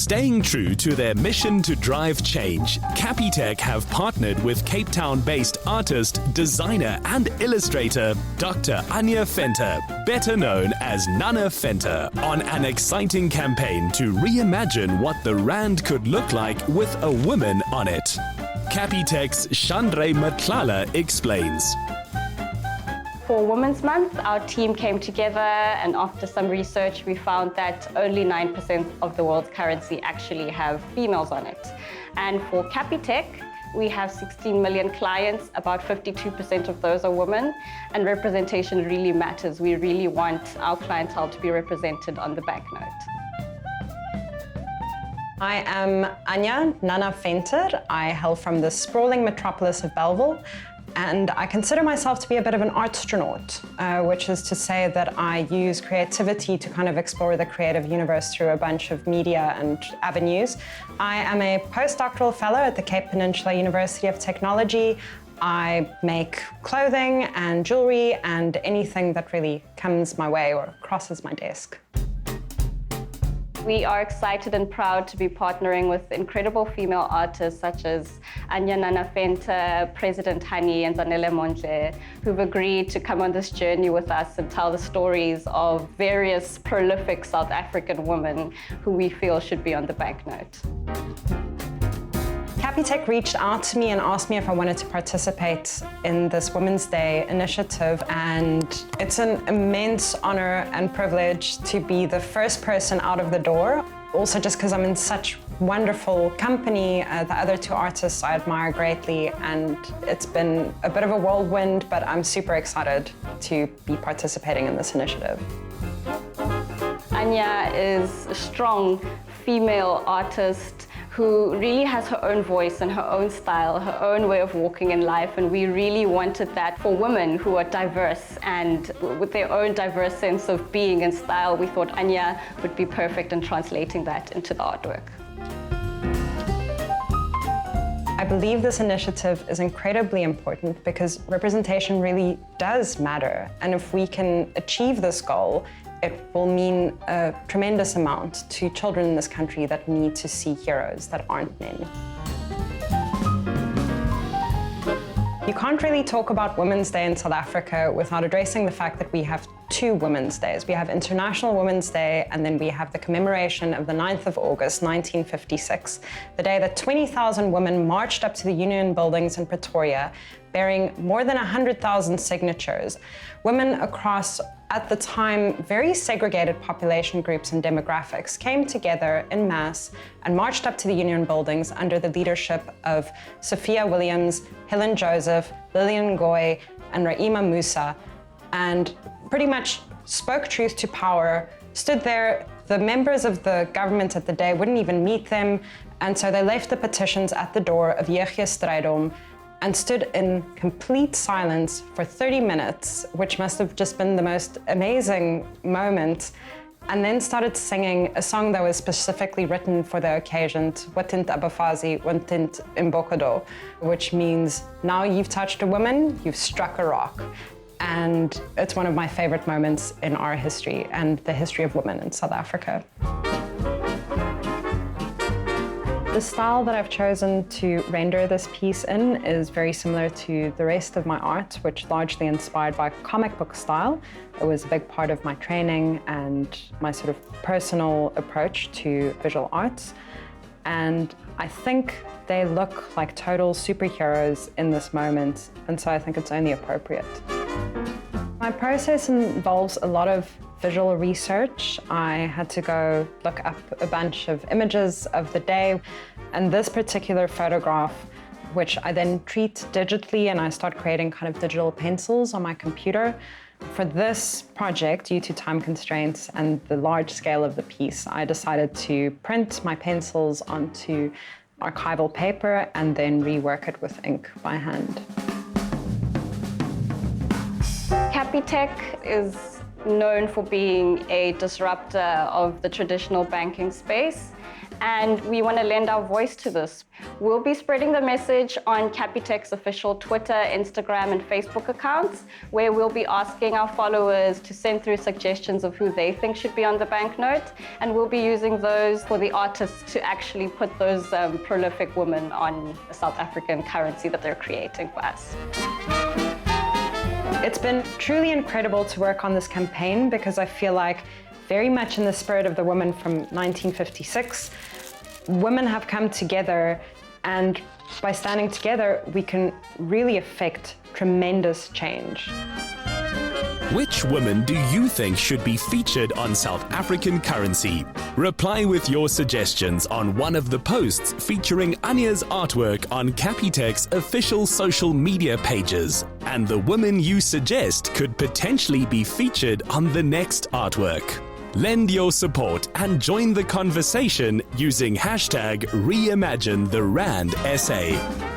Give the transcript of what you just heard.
Staying true to their mission to drive change, Capitec have partnered with Cape Town-based artist, designer and illustrator Dr. Anja Venter, better known as Nanna Venter, on an exciting campaign to reimagine what the rand could look like with a woman on it. Capitec's Zanele Montle explains. For Women's Month, our team came together, and after some research, we found that only 9% of the world's currency actually have females on it. And for Capitec, we have 16 million clients, about 52% of those are women, and representation really matters. We really want our clientele to be represented on the banknote. I am Anja Nanna Venter. I hail from the sprawling metropolis of Belleville, and I consider myself to be a bit of an artstronaut, which is to say that I use creativity to kind of explore the creative universe through a bunch of media and avenues. I am a postdoctoral fellow at the Cape Peninsula University of Technology. I make clothing and jewelry and anything that really comes my way or crosses my desk. We are excited and proud to be partnering with incredible female artists such as Anja Nanna Venter, President Honey, and Zanele Montle, who've agreed to come on this journey with us and tell the stories of various prolific South African women who we feel should be on the banknote. Capitec reached out to me and asked me if I wanted to participate in this Women's Day initiative, and it's an immense honor and privilege to be the first person out of the door. Also just because I'm in such wonderful company, the other two artists I admire greatly, and it's been a bit of a whirlwind, but I'm super excited to be participating in this initiative. Anja is a strong female artist who really has her own voice and her own style, her own way of walking in life, and we really wanted that for women who are diverse and with their own diverse sense of being and style. We thought Anja would be perfect in translating that into the artwork. I believe this initiative is incredibly important because representation really does matter, and if we can achieve this goal, it will mean a tremendous amount to children in this country that need to see heroes that aren't men. You can't really talk about Women's Day in South Africa without addressing the fact that we have two Women's Days. We have International Women's Day, and then we have the commemoration of the 9th of August, 1956, the day that 20,000 women marched up to the Union buildings in Pretoria, bearing more than 100,000 signatures. Women across, at the time, very segregated population groups and demographics came together en masse and marched up to the Union buildings under the leadership of Sophia Williams, Helen Joseph, Lillian Ngoyi, and Raima Musa, and pretty much spoke truth to power, stood there. The members of the government at the day wouldn't even meet them, and so they left the petitions at the door of Jeugje Strijdom and stood in complete silence for 30 minutes, which must have just been the most amazing moment, and then started singing a song that was specifically written for the occasion, Watint Abafazi, Watint Imbokado, which means, now you've touched a woman, you've struck a rock. And it's one of my favorite moments in our history and the history of women in South Africa. The style that I've chosen to render this piece in is very similar to the rest of my art, which largely inspired by comic book style. It was a big part of my training and my sort of personal approach to visual arts. And I think they look like total superheroes in this moment, and so I think it's only appropriate. My process involves a lot of visual research. I had to go look up a bunch of images of the day, and this particular photograph, which I then treat digitally, and I start creating kind of digital pencils on my computer. For this project, due to time constraints and the large scale of the piece, I decided to print my pencils onto archival paper and then rework it with ink by hand. Capitec is known for being a disruptor of the traditional banking space, and we want to lend our voice to this. We'll be spreading the message on Capitec's official Twitter, Instagram, and Facebook accounts, where we'll be asking our followers to send through suggestions of who they think should be on the banknote, and we'll be using those for the artists to actually put those prolific women on the South African currency that they're creating for us. It's been truly incredible to work on this campaign because I feel like, very much in the spirit of the women from 1956, women have come together, and by standing together, we can really affect tremendous change. Which women do you think should be featured on South African currency? Reply with your suggestions on one of the posts featuring Anya's artwork on Capitec's official social media pages. And the women you suggest could potentially be featured on the next artwork. Lend your support and join the conversation using #ReimagineTheRandSA.